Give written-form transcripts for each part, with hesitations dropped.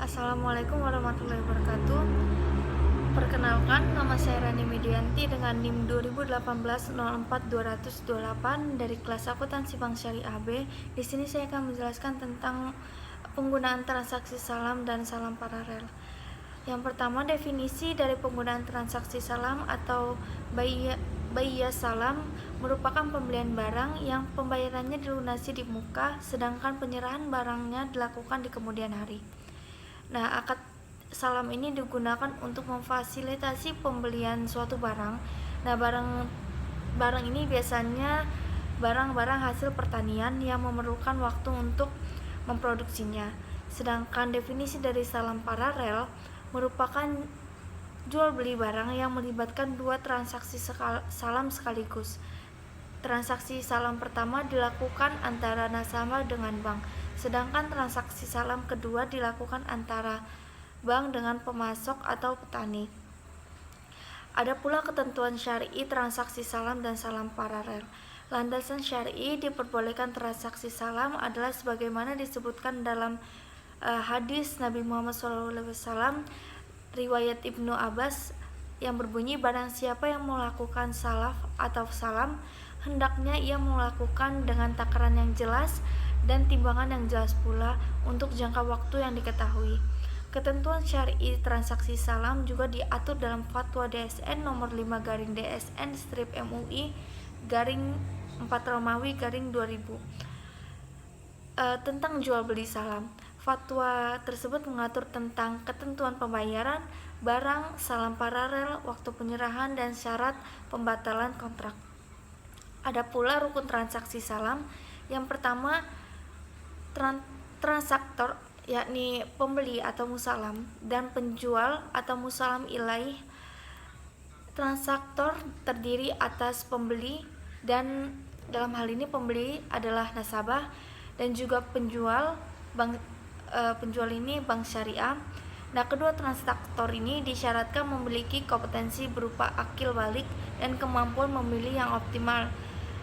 Assalamualaikum warahmatullahi wabarakatuh. Perkenalkan, nama saya Rani Medianti dengan NIM 2018-04-228 dari kelas akuntansi Bank Syariah B. Di sini saya akan menjelaskan tentang penggunaan transaksi salam dan salam paralel. Yang pertama, definisi dari penggunaan transaksi salam atau bayya salam merupakan pembelian barang yang pembayarannya dilunasi di muka, sedangkan penyerahan barangnya dilakukan di kemudian hari. Nah, akad salam ini digunakan untuk memfasilitasi pembelian suatu barang. Nah, barang ini biasanya barang-barang hasil pertanian yang memerlukan waktu untuk memproduksinya. Sedangkan definisi dari salam paralel merupakan jual beli barang yang melibatkan dua transaksi salam sekaligus. Transaksi salam pertama dilakukan antara nasabah dengan bank, sedangkan transaksi salam kedua dilakukan antara bank dengan pemasok atau petani. Ada pula ketentuan syar'i transaksi salam dan salam paralel. Landasan syar'i diperbolehkan transaksi salam adalah sebagaimana disebutkan dalam hadis Nabi Muhammad SAW riwayat Ibnu Abbas yang berbunyi, barang siapa yang melakukan salaf atau salam, hendaknya ia melakukan dengan takaran yang jelas dan timbangan yang jelas pula untuk jangka waktu yang diketahui. Ketentuan syar'i transaksi salam juga diatur dalam Fatwa DSN nomor 5-DSN-MUI-4 Romawi-2000 tentang jual beli salam. Fatwa tersebut mengatur tentang ketentuan pembayaran barang, salam paralel, waktu penyerahan, dan syarat pembatalan kontrak. Ada pula rukun transaksi salam. Yang pertama, transaktor, yakni pembeli atau musalam, dan penjual atau musalam ilaih. Transaktor terdiri atas pembeli, dan dalam hal ini pembeli adalah nasabah, dan juga penjual ini bank syariah. Nah, kedua transaktor ini disyaratkan memiliki kompetensi berupa akil balik dan kemampuan memilih yang optimal,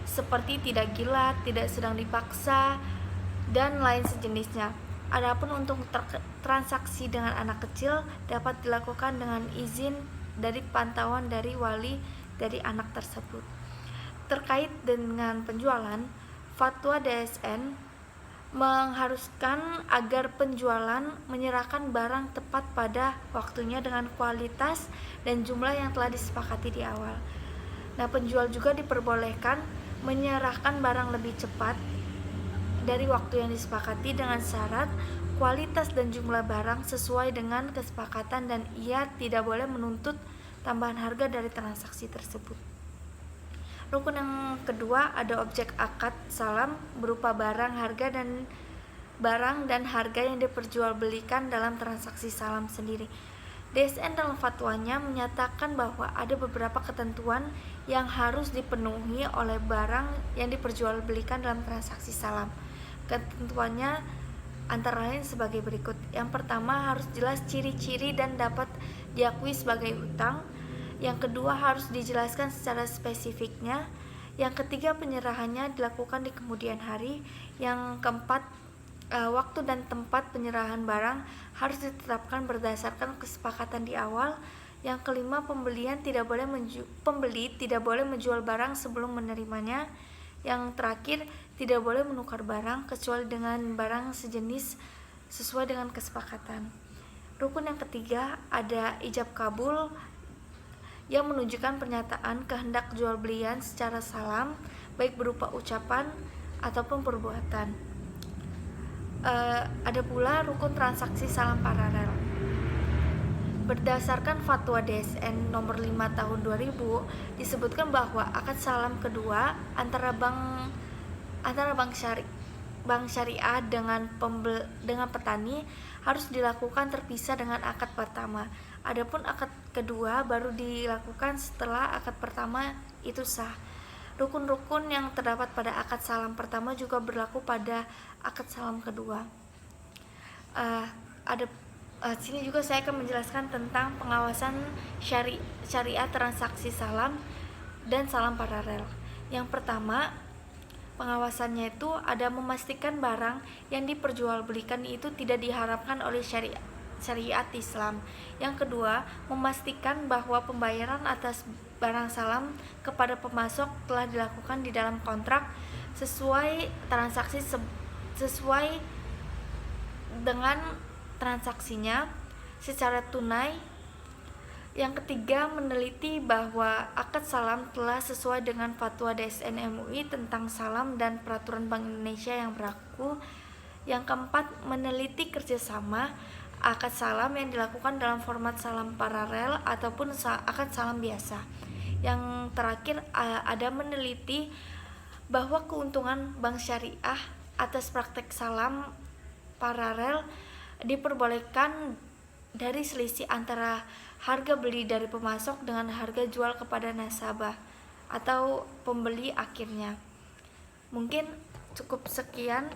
seperti tidak gila, tidak sedang dipaksa, dan lain sejenisnya. Adapun untuk transaksi dengan anak kecil dapat dilakukan dengan izin dari pantauan dari wali dari anak tersebut. Terkait dengan penjualan, Fatwa DSN mengharuskan agar penjualan menyerahkan barang tepat pada waktunya dengan kualitas dan jumlah yang telah disepakati di awal. Nah, penjual juga diperbolehkan menyerahkan barang lebih cepat dari waktu yang disepakati dengan syarat kualitas dan jumlah barang sesuai dengan kesepakatan, dan ia tidak boleh menuntut tambahan harga dari transaksi tersebut. Rukun yang kedua, ada objek akad salam berupa barang dan harga yang diperjualbelikan dalam transaksi salam sendiri. DSN dalam fatwanya menyatakan bahwa ada beberapa ketentuan yang harus dipenuhi oleh barang yang diperjualbelikan dalam transaksi salam. Ketentuannya antara lain sebagai berikut. Yang pertama, harus jelas ciri-ciri dan dapat diakui sebagai utang. Yang kedua, harus dijelaskan secara spesifiknya. Yang ketiga, penyerahannya dilakukan di kemudian hari. Yang keempat, waktu dan tempat penyerahan barang harus ditetapkan berdasarkan kesepakatan di awal. Yang kelima, pembeli tidak boleh menjual barang sebelum menerimanya. Yang terakhir, tidak boleh menukar barang kecuali dengan barang sejenis sesuai dengan kesepakatan. Rukun yang ketiga, ada ijab kabul yang menunjukkan pernyataan kehendak jual belian secara salam, baik berupa ucapan ataupun perbuatan. Ada pula rukun transaksi salam paralel. Berdasarkan Fatwa DSN nomor 5/2000 disebutkan bahwa akad salam kedua antara bank syariah dengan petani harus dilakukan terpisah dengan akad pertama. Adapun akad kedua baru dilakukan setelah akad pertama itu sah. Rukun-rukun yang terdapat pada akad salam pertama juga berlaku pada akad salam kedua. Sini juga saya akan menjelaskan tentang pengawasan syariah transaksi salam dan salam paralel. Yang pertama, pengawasannya itu ada memastikan barang yang diperjualbelikan itu tidak diharapkan oleh syariat Islam. Yang kedua, memastikan bahwa pembayaran atas barang salam kepada pemasok telah dilakukan di dalam kontrak sesuai dengan transaksinya secara tunai. Yang ketiga, meneliti bahwa akad salam telah sesuai dengan fatwa DSN MUI tentang salam dan peraturan Bank Indonesia yang berlaku. Yang keempat, meneliti kerjasama akad salam yang dilakukan dalam format salam paralel ataupun akad salam biasa. Yang terakhir, ada meneliti bahwa keuntungan bank syariah atas praktek salam paralel diperbolehkan dari selisih antara harga beli dari pemasok dengan harga jual kepada nasabah atau pembeli akhirnya. Mungkin cukup sekian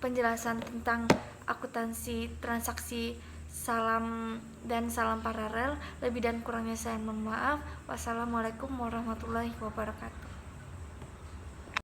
penjelasan tentang akuntansi transaksi salam dan salam paralel. Lebih dan kurangnya saya mohon maaf. Wassalamualaikum warahmatullahi wabarakatuh.